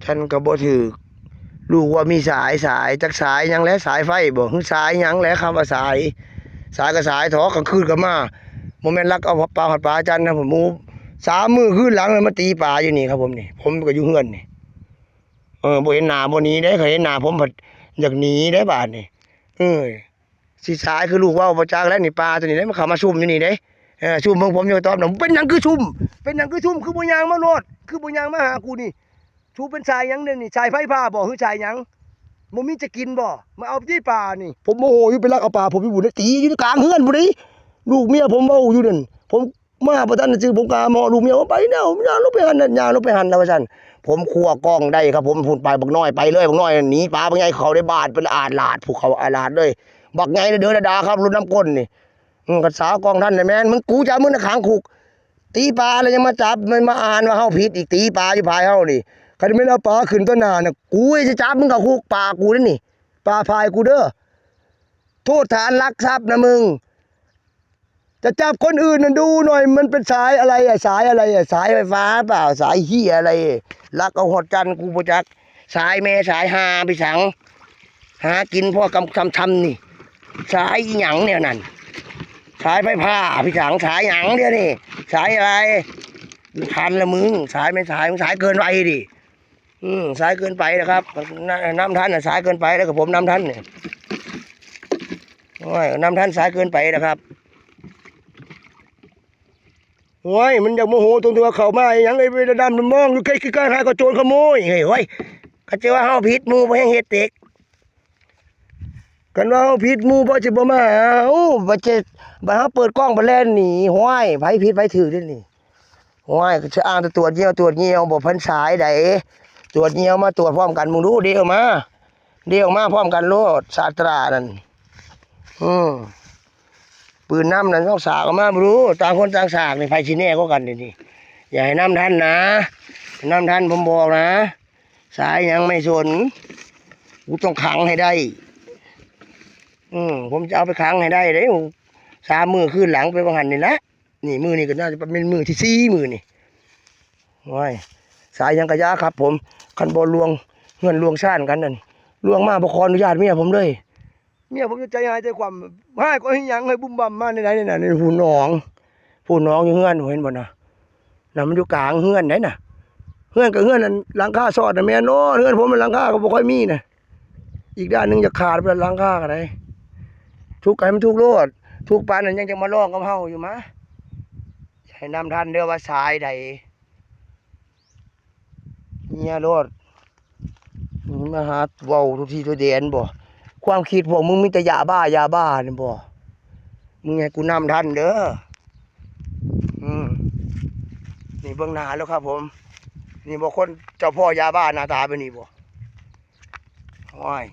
ฉันก็บ่ถือลูกว่ามีสายจักสายหยังและสายไฟบ่ฮึสายหยังและคำว่าสายก็สายถอกลางคืนก็มาบ่แม่นลักเอาปลาหอดปลาจันนะผมหมู่3 มื้อคืนหลังเลยมาตีปลาอยู่นี่ครับผมนี่ผมก็อยู่เฮือนนี่บ่เห็นหน้าบ่หนีเด้เขาเห็นหน้าผมเพิ่นอยากหนีเด้บาดนี่เออสิสายคือลูกเว้าบ่จักแล้วนี่ปลาตัวนี้เด้มันเข้ามาซุ่มอยู่นี่เด้ซุ่มเบิ่งผมอยู่ตอบน่ะเป็นหยังคือซุ่มคือบ่ย่างมาโลดคือบ่ย่างมาหากูนี่ชูเป็นชายหยังเด้นี่ชายไฟฟ้าบ่คือชายหยังบ่มีจะกินบ่มาเอาที่ปลานี่ผมโมโหอยู่ไปลักเอาปลาผมอยู่ในตีอยู่ในกลางเฮือนพุ่นนี่ลูกเมียผมเว้าอยู่นั่นผมมาบ่ทันได้ซื้อผมกาหมอลูกเมียว่าไปแนวย่างลงไปหั่นน่ะย่างลงไปหั่นแล้วว่าซั่นผมคั่วกล้องได้ครับผมพูดไปบักน้อยไปเลยบักน้อยหนีปลาบักใหญ่เข้าในบ้านเป็นอาดลาดภูเขาอาดลาดเลยบักใหญ่เด้อดาครับรุ่นน้ำก้นนี่ก็สาวกองท่านน่ะแม่นมึงกูจะเอามึงน่ะขังคุกตีปลาแล้วยังมาจับมันมาอ่านว่าเฮาผิดอีกตีปลาอยู่ภายเฮานี่คันไม่เอาปลาขึ้นต้นหน้าน่ะกูจะจับมึงเข้าคุกปลากูนี่ปลาพายกูเด้อโทษฐานลักทรัพย์นะมึงจะจับคนอื่นน่ะดูหน่อยมันเป็นสายอะไรสายอะไรสายไฟฟ้าเปล่าสายเหี้ยอะไรลักเอาหดจันกูบ่จักสายแม่สายหาไปสังหากินพ่อกำทำนี่สายอีหยังเนี่ยนั่นสายไฟฟ้าพี่สังสายหยังเดี๋ยวนี่สายอะไรทันละมึงสายไม่สายมึงสายเกินไปดิสายเกินไปนะครับน้ำท่านสายเกินไปแล้วกับผมน้ำท่านเนี่ยโอ้ยน้ำท่านสายเกินไปนะครับโอ้ยมันอยากโมโหตรงที่ว่าเข้ามาอย่างไอ้เวลาดำมองอยู่ใกล้ๆหาก็โจรขโมยเฮ้ยก็จะว่าเฮาผิดหมู่บ่แห่งเฮ็ดเต็กกันว่าเฮาผิดหมู่บ่สิบ่มาบ่เจ็บ่เฮาเปิดกล้องบ่แล่นหนีห้วยไผผิดไผถูกเด้นี่ห้วยจะอ้างแต่ตรวจเหี่ยวบ่เพิ่นสายใดตรวจเหี่ยวมาตรวจพร้อมกันมึงดูเดี๋ยวมาพร้อมกันโลดศาสตรานั่นปืนน้ำนั่นต้องสากออกมาบ่รู้ต่างคนต่างสากนี่ไผสิแน่กว่ากันนี่อย่าให้น้ำท่านนะน้ำท่านผมบอกนะสายยังไม่สนกูต้องขังให้ได้ผมจะเอาไปขังให้ได้เด้3 มื้อคืนหลังไปว่าหั่นนี่นะนี่มื้อนี้ก็น่าจะเป็นมื้อที่4มื้อนี่โอ้ยสายยังกะยาครับผมคันบ่ลวงเฮือนลวงซ่านกันนั่นลวงมาบ่ขออนุญาตเมียผมเลยเมียผมจะใจหายใจความให้ก็ให้หยังให้บุ้มบั่มมาไหนๆนี่ผู้น้องอยู่เฮือนเห็นบ่น่ะมันอยู่กลางเฮือนไหนน่ะเฮือนกับเฮือนนั่นหลังคาซอดน่ะแม่นเฮือนผมมันหลังคาก็บ่ค่อยมีน่ะอีกด้านนึงจะขาดไปหลังคาก็ได้ทุกข์ให้มันทุกข์โลดทุกข์ปานนั้นยังจะมาร้องกับเฮาอยู่มะให้นำท่านเด้อว่าสายใดเนี่ยโลดมาหาเว้าทุกทีทุกเดนบ่ความคิดพวกมึงมีแต่ยาบ้นี่บ่มึงให้กูนำท่านเด้อนี่เบิ่งหน้าแล้วครับผมนี่บ่คนเจ้าพ่อยาบ้าหน้าตาเป็นนี่บ่โอ้ย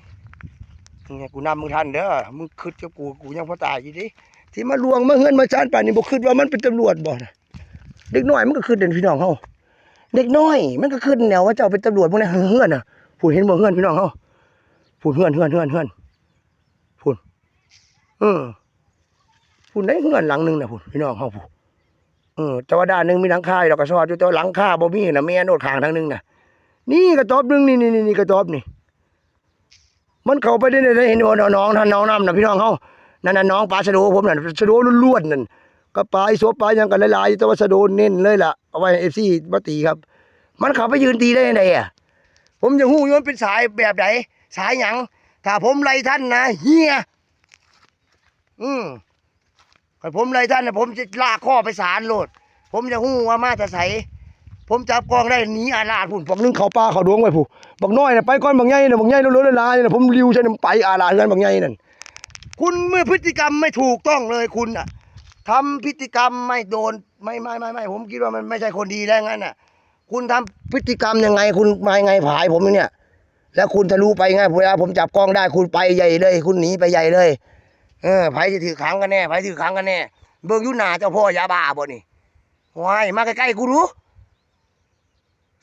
มึงให้กูนำมึงท่านเด้อมึงคิดกับกูยังพอตายอยู่ดิที่มาลวงมาเฮือนมาชานป่านนี่บ่คิดว่ามันเป็นตำรวจบ่นะเด็กน้อยมันก็คิดเด่นพี่น้องเฮาเด็กน้อยมันก็คิดแนวว่าเจ้าเป็นตำรวจพวกนี้เฮือนน่ะพูดเห็นบ่เฮือนพี่น้องเฮาพูดเฮือนพูดพูดได้เฮือนหลังนึงน่ะพูดพี่น้องเฮาพูดแต่ว่าด้านนึงมีหลังคาดอกกระสอบอยู่แต่หลังคาบ่มีน่ะแม่โนดข้างทางนึงน่ะนี่กระต๊อบนึงนี่กระต๊อบนี่มันเข้าไปได้เห็นบ่น้องท่านน้องน้ำน่ะพี่น้องเฮานั่นน่ะน้องปลาชะโดผมน่ะชะโดล้วนๆนั่นก็ปลาอีสบปลาหยังกันหลายๆแต่ว่าชะโดเน้นเลยล่ะเอาไว้ FC มาตีครับมันเข้าไปยืนตีได้จังไดอ่ะผมจะฮู้อยู่มันเป็นสายแบบใดสายหยังถ้าผมไล่ท่านนะเฮียถ้าผมไล่ท่านนะผมจะลากข้อไปศาลโลดผมจะฮู้ว่ามาแต่ไสผมจับกองได้หนีอาลาดพุ่นบักนึงเข้าป่าเข้าดวงไว้ผู้บักน้อยน่ะไปก่อนบักใหญ่น่ะบักใหญ่เลอะๆลายๆน่ะผมริวใส่ไปอาลาดกันบักใหญ่นั่นคุณเมื่อพฤติกรรมไม่ถูกต้องเลยคุณน่ะทำพฤติกรรมไม่โดนไม่ผมคิดว่ามันไม่ใช่คนดีแล้วงั้นน่ะคุณทำพฤติกรรมยังไงคุณมายังไงผายผมเนี่ยแล้วคุณทะลุไปไงเวลาผมจับกล้องได้คุณไปใหญ่เลยคุณหนีไปใหญ่เลยไผจะถือขังกันแน่เบิ่งอยู่หน้าเจ้าพ่อยาบ้าบ่นี่ว้ายมาใกล้ๆกูรู้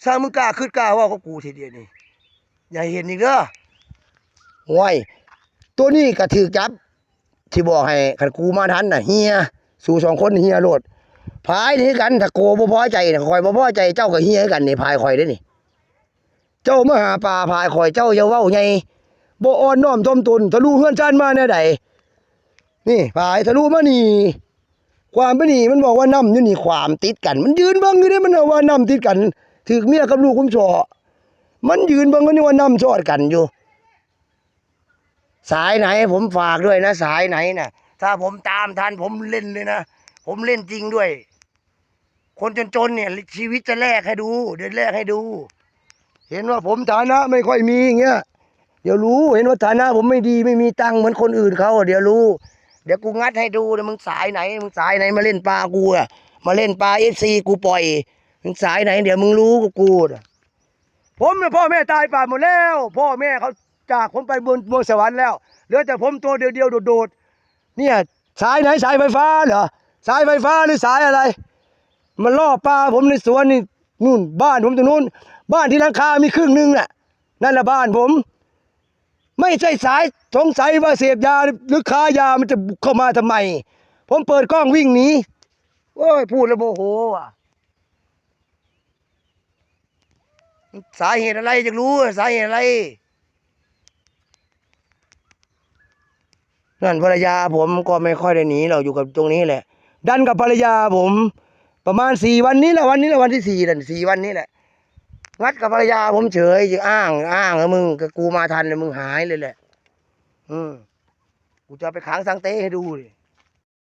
สร้างมึงกล้าขึ้นกล้าว่ากับกูทีเดียวนี่อย่าเห็นอีกเด้อว้ายตัวนี้ก็ถือจับที่บอกให้คันกูมาทันน่ะเฮียสู่2 คนเฮียโลดพายนี่กันถ้าโกบ่พอใจน่ะข่อยบ่พอใจเจ้าก็เฮียกันนี่พายข่อยเด้นี่ เจ้ามาหาป่าพายข่อยเจ้าอย่าเว้าใหญ่บ่อ่อนน้อมถ่อมตนทะลุเฮือนชานมาแนวใดนี่พายทะลุมานี่ความเป็นนี่มันบอกว่าน้ำอยู่นี่ความติดกันมันยืนเบิ่งอยู่เด้มันเอาว่าน้ำติดกันถึกเมียกับลูกผมชอมันยืนเบิ่งกันอยู่ว่าน้ำชอดกันอยู่สายไหนผมฝากด้วยนะสายไหนน่ะถ้าผมตามทันผมเล่นเลยนะผมเล่นจริงด้วยคนจนๆเนี่ยชีวิตจะแลกให้ดูเดี๋ยวแลกให้ดูเห็นว่าผมฐานะไม่ค่อยมีอย่างเงี้ยเดี๋ยวรู้เห็นว่าฐานะผมไม่ดีไม่มีตังค์เหมือนคนอื่นเขาเดี๋ยวรู้เดี๋ยวกูงัดให้ดูนะมึงสายไหนมาเล่นปลากูอะมาเล่นปลาFCกูปล่อยมึงสายไหนเดี๋ยวมึงรู้กับกูนะผมเนี่ยพ่อแม่ตายป่าหมดแล้วพ่อแม่เขาจากผมไปบนสวรรค์แล้วเหลือแต่ผมตัวเดียวโดดๆเนี่ยสายไหนสายไฟฟ้าเหรอสายไฟฟ้าหรือสายอะไรมันล่อปลาผมในสวนนี่นู่นบ้านผมตรงนู้นบ้านที่หลังคามีครึ่งนึงน่ะนั่นแหละบ้านผมไม่ใช่สายสงสัยว่าเสพยาหรือค้ายามันจะเข้ามาทำไมผมเปิดกล้องวิ่งหนีโอ้ยพูดแล้วโมโหว่ะสาเหตุอะไรจะรู้สาเหตุอะไรนั่นภรรยาผมก็ไม่ค่อยได้หนีเราอยู่กับตรงนี้แหละดันกับภรรยาผมประมาณ4 วันนี้แหละวันนี้แหละวันที่4นั่น4 วันนี้แหละงัดกับภรรยาผมเฉยจะอ้างแล้วมึงกับกูมาทันเลยมึงหายเลยแหละกูจะไปขังสังเต้ให้ดูดิ